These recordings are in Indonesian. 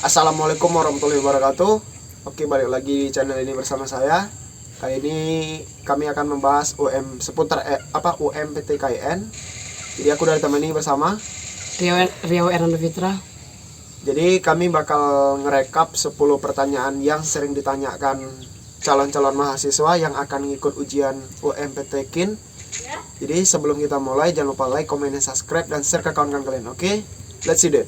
Assalamualaikum warahmatullahi wabarakatuh. Oke, balik lagi di channel ini bersama saya. Kali ini kami akan membahas seputar UMPTKIN. Jadi aku udah ditemani bersama Riau Hernando Fitra. Jadi kami bakal ngerekap 10 pertanyaan yang sering ditanyakan calon-calon mahasiswa yang akan ngikut ujian UMPTKIN. Jadi sebelum kita mulai, jangan lupa like, comment, dan subscribe, dan share ke kawan-kawan kalian. Oke, let's see it.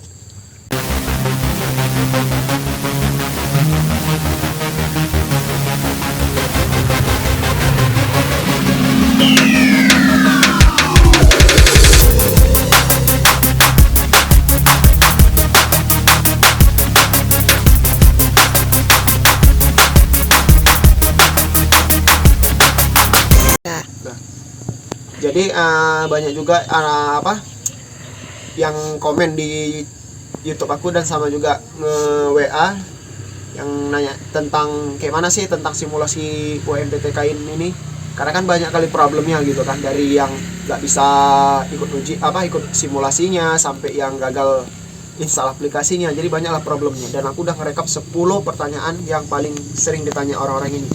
Jadi banyak juga yang komen di YouTube aku dan sama juga WA yang nanya tentang kayak mana sih tentang simulasi UMPTKIN ini, karena kan banyak kali problemnya gitu kan, dari yang nggak bisa ikut simulasinya sampai yang gagal install aplikasinya. Jadi banyaklah problemnya, dan aku udah ngerekap 10 pertanyaan yang paling sering ditanya orang-orang ini.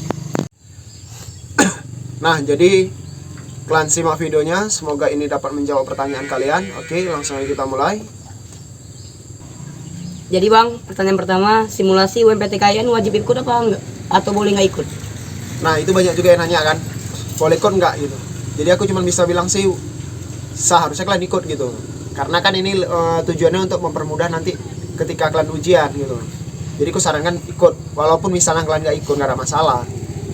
Nah, jadi kalian simak videonya, semoga ini dapat menjawab pertanyaan kalian. Oke, langsung aja kita mulai. Jadi bang, pertanyaan pertama, simulasi UMPTKIN wajib ikut apa enggak? Atau boleh nggak ikut? Nah, itu banyak juga yang nanya kan, boleh ikut nggak gitu. Jadi aku cuma bisa bilang sih, seharusnya kalian ikut gitu. Karena kan ini tujuannya untuk mempermudah nanti ketika kalian ujian gitu. Jadi aku sarankan ikut, walaupun misalnya kalian nggak ikut nggak ada masalah.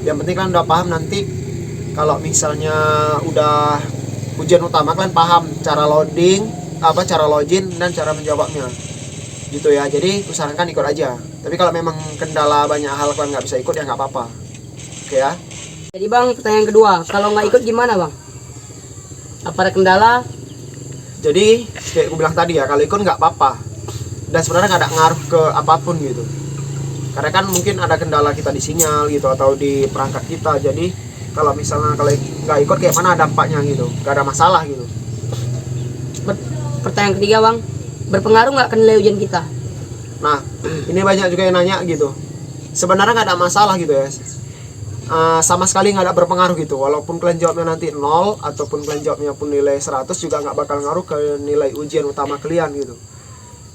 Yang penting kalian udah paham nanti. Kalau misalnya udah ujian utama, kalian paham cara loading, cara login, dan cara menjawabnya gitu ya. Jadi aku sarankan ikut aja. Tapi kalau memang kendala banyak hal kalian nggak bisa ikut, ya nggak apa-apa. Oke ya. Jadi bang, pertanyaan kedua, kalau nggak ikut gimana bang? Apa ada kendala? Jadi kayak aku bilang tadi ya, kalau ikut nggak apa-apa. Dan sebenarnya nggak ada ngaruh ke apapun gitu. Karena kan mungkin ada kendala kita di sinyal gitu, atau di perangkat kita. Jadi kalau misalnya nggak ikut kayak mana dampaknya gitu, nggak ada masalah gitu. Pertanyaan ketiga bang, berpengaruh nggak ke nilai ujian kita? Nah, ini banyak juga yang nanya gitu. Sebenarnya nggak ada masalah gitu ya. Sama sekali nggak ada berpengaruh gitu. Walaupun kalian jawabnya nanti 0 ataupun kalian jawabnya pun nilai 100, juga nggak bakal ngaruh ke nilai ujian utama kalian gitu.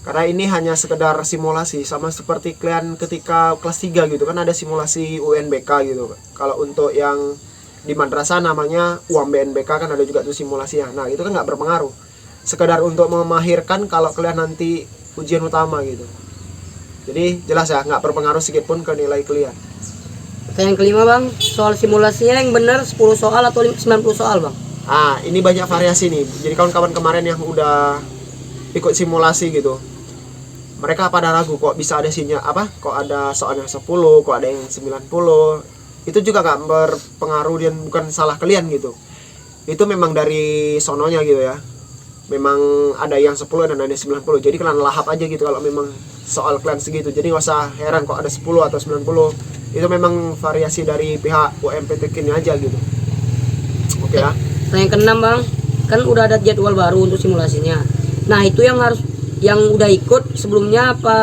Karena ini hanya sekedar simulasi, sama seperti kalian ketika kelas 3 gitu kan, ada simulasi UNBK gitu. Kalau untuk yang di madrasah namanya UMBNBK kan ada juga tuh simulasinya. Nah, itu kan nggak berpengaruh. Sekedar untuk memahirkan kalau kalian nanti ujian utama gitu. Jadi jelas ya, nggak berpengaruh sedikit pun ke nilai kalian. Pertanyaan kelima bang, soal simulasinya yang benar 10 soal atau 90 soal bang? Ini banyak variasi nih. Jadi kawan-kawan kemarin yang udah ikut simulasi gitu, mereka pada ragu kok bisa ada kok ada soalnya 10, kok ada yang 90. Itu juga nggak berpengaruh dan bukan salah kalian gitu. Itu memang dari sononya gitu ya. Memang ada yang 10 dan ada yang 90. Jadi kalian lahap aja gitu kalau memang soal kalian segitu. Jadi nggak usah heran kok ada 10 atau 90. Itu memang variasi dari pihak UMPTKIN aja gitu. Oke ya. Pertanyaan keenam bang, kan udah ada jadwal baru untuk simulasinya. Nah, itu yang udah ikut sebelumnya apa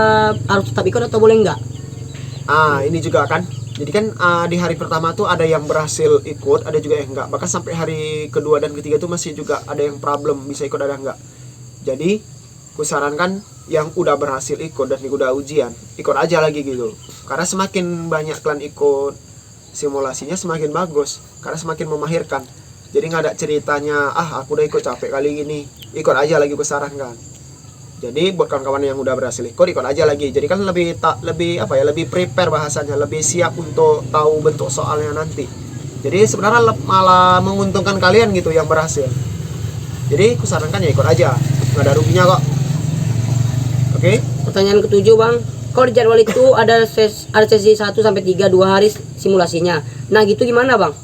harus tetap ikut atau boleh enggak? Ini juga kan. Jadi kan di hari pertama tuh ada yang berhasil ikut, ada juga yang enggak. Bahkan sampai hari kedua dan ketiga tuh masih juga ada yang problem, bisa ikut ada enggak. Jadi aku sarankan yang udah berhasil ikut dan udah ujian, ikut aja lagi gitu. Karena semakin banyak kalian ikut simulasinya semakin bagus, karena semakin memahirkan. Jadi nggak ada ceritanya, aku udah ikut capek kali ini, ikut aja lagi, aku sarankan. Jadi buat kawan-kawan yang udah berhasil ikut aja lagi. Jadi kan lebih prepare bahasanya, lebih siap untuk tahu bentuk soalnya nanti. Jadi sebenarnya malah menguntungkan kalian gitu yang berhasil. Jadi aku sarankan ya ikut aja, nggak ada ruginya kok. Oke? Pertanyaan ketujuh bang, kalau di jadwal itu ada sesi 1 sampai 3 2 hari simulasinya. Nah, gitu gimana bang?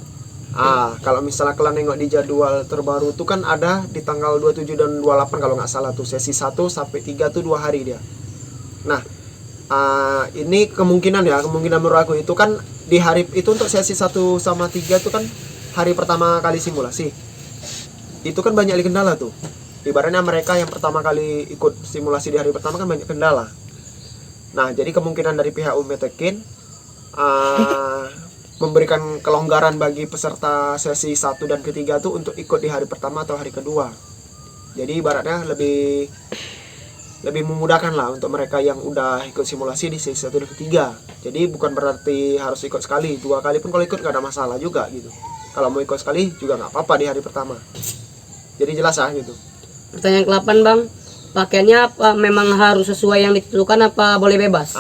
Kalau misalnya kalian nengok di jadwal terbaru tuh kan ada di tanggal 27 dan 28 kalau nggak salah tuh, sesi 1 sampai 3 tuh 2 hari dia. Nah, ini kemungkinan menurut aku itu kan di hari itu untuk sesi 1 sama 3 tuh kan hari pertama kali simulasi. Itu kan banyak kendala tuh. Ibaratnya mereka yang pertama kali ikut simulasi di hari pertama kan banyak kendala. Nah, jadi kemungkinan dari pihak UMTK memberikan kelonggaran bagi peserta sesi 1 dan ketiga tuh untuk ikut di hari pertama atau hari kedua. Jadi ibaratnya lebih memudahkan lah untuk mereka yang udah ikut simulasi di sesi 1 dan ketiga. Jadi bukan berarti harus ikut sekali, 2 kali pun kalau ikut gak ada masalah juga gitu. Kalau mau ikut sekali juga nggak apa-apa di hari pertama. Jadi jelas lah gitu. Pertanyaan ke-8 Bang, pakaiannya apa memang harus sesuai yang ditentukan apa boleh bebas?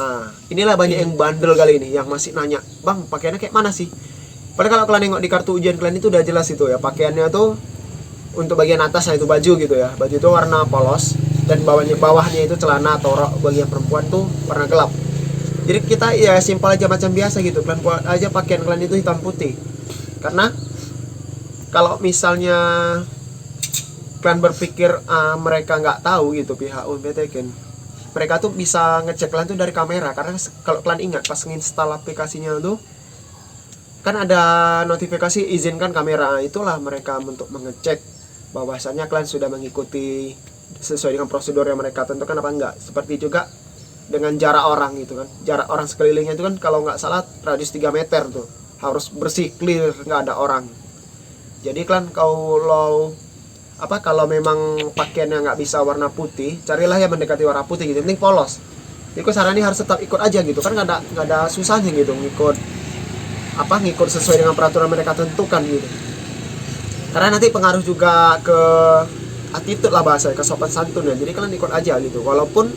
Inilah banyak yang bandel kali ini yang masih nanya, Bang pakaiannya kayak mana sih? Padahal kalau kalian nengok di kartu ujian kalian itu udah jelas itu ya, pakaiannya tuh untuk bagian atas itu baju gitu ya, baju itu warna polos dan bawahnya itu celana atau rok bagian perempuan tuh warna gelap. Jadi kita ya simpel aja macam biasa gitu, kalian buat aja pakaian kalian itu hitam putih. Karena kalau misalnya kalian berpikir mereka nggak tahu gitu pihak UMTK, mereka tuh bisa ngecek kalian tuh dari kamera. Karena kalau kalian ingat pas nginstal aplikasinya tuh kan ada notifikasi izinkan kamera, itulah mereka untuk mengecek bahwasannya kalian sudah mengikuti sesuai dengan prosedur yang mereka tentukan apa enggak. Seperti juga dengan jarak orang gitu kan, jarak orang sekelilingnya itu kan kalau nggak salah radius 3 meter tuh harus bersih, clear, nggak ada orang. Jadi kalian kalau memang pakaiannya nggak bisa warna putih, carilah yang mendekati warna putih gitu, penting polos. Jadi saran ini harus tetap ikut aja gitu kan, nggak ada susahnya gitu ngikut sesuai dengan peraturan mereka tentukan gitu. Karena nanti pengaruh juga ke attitude lah bahasa, ke sopan santun ya. Jadi kalian ikut aja gitu, walaupun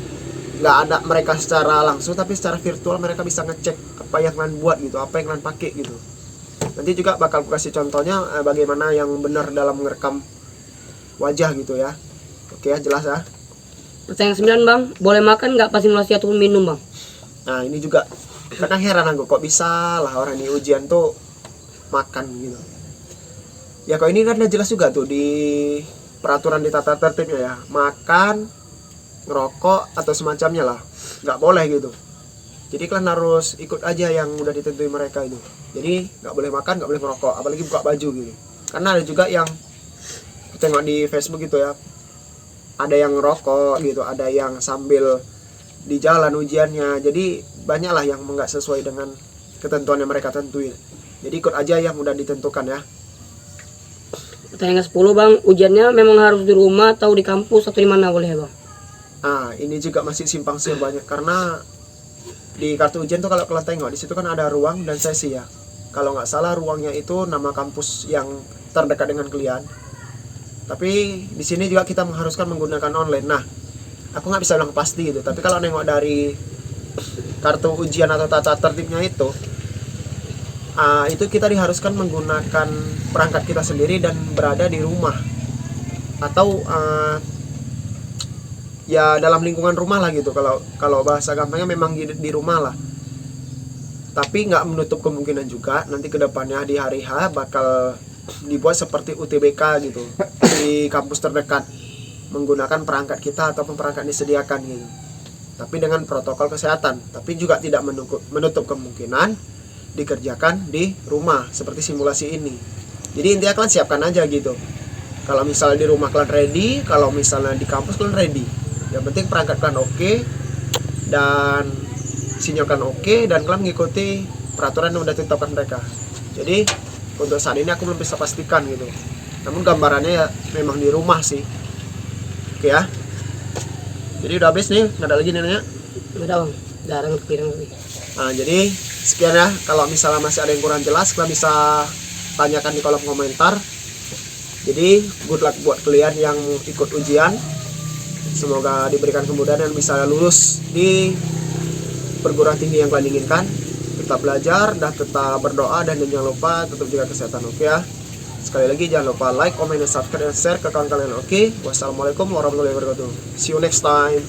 nggak ada mereka secara langsung, tapi secara virtual mereka bisa ngecek apa yang kalian buat gitu, apa yang kalian pakai gitu. Nanti juga bakal kasih contohnya bagaimana yang benar dalam merekam wajah gitu ya. Oke ya, jelas ya. Pertanyaan 9 Bang, boleh makan nggak pas simulasi ataupun minum Bang? Nah ini juga kadang heran aku, kok bisa lah orang di ujian tuh makan gitu. Ya kok ini kan udah jelas juga tuh di peraturan di tata tertibnya ya, makan, ngerokok atau semacamnya lah nggak boleh gitu. Jadi kalian harus ikut aja yang udah ditentuin mereka itu. Jadi nggak boleh makan, nggak boleh ngerokok, apalagi buka baju gitu. Karena ada juga yang tengok di Facebook gitu ya, ada yang ngerokok gitu, ada yang sambil di jalan ujiannya. Jadi banyaklah yang nggak sesuai dengan ketentuan yang mereka tentuin. Jadi ikut aja yang udah ditentukan ya. Pertanyaan ke-10 Bang, ujiannya memang harus di rumah atau di kampus atau di mana boleh Bang? Ini juga masih simpang siur banyak, karena di kartu ujian tuh kalau kalian tengok di situ kan ada ruang dan sesi ya. Kalau nggak salah ruangnya itu nama kampus yang terdekat dengan kalian. Tapi di sini juga kita mengharuskan menggunakan online. Nah, aku nggak bisa bilang pasti gitu. Tapi kalau nengok dari kartu ujian atau tata tertibnya itu kita diharuskan menggunakan perangkat kita sendiri dan berada di rumah atau ya dalam lingkungan rumah lah gitu. Kalau bahasa gampangnya memang di rumah lah. Tapi nggak menutup kemungkinan juga nanti kedepannya di hari H bakal dibuat seperti UTBK gitu di kampus terdekat, menggunakan perangkat kita ataupun perangkat disediakan gitu, tapi dengan protokol kesehatan. Tapi juga tidak menutup kemungkinan dikerjakan di rumah seperti simulasi ini. Jadi intinya kalian siapkan aja gitu. Kalau misalnya di rumah kalian ready, kalau misalnya di kampus kalian ready. Yang penting perangkat kalian oke dan sinyal kalian oke, dan kalian mengikuti peraturan yang sudah ditetapkan mereka. Jadi untuk saat ini aku belum bisa pastikan gitu. Namun gambarannya ya memang di rumah sih. Oke ya. Jadi udah habis nih, nggak ada lagi nanya. Udah Bang, jarang kepikiran lagi. Nah, jadi sekian ya. Kalau misalnya masih ada yang kurang jelas, kalian bisa tanyakan di kolom komentar. Jadi good luck buat kalian yang ikut ujian. Semoga diberikan kemudahan dan bisa lulus di perguruan tinggi yang kalian inginkan. Tetap belajar dan tetap berdoa, dan jangan lupa tetap jaga kesehatan. Oke ya. Sekali lagi jangan lupa like, comment, dan subscribe, dan share ke kawan kalian. Oke. Wassalamualaikum warahmatullahi wabarakatuh. See you next time.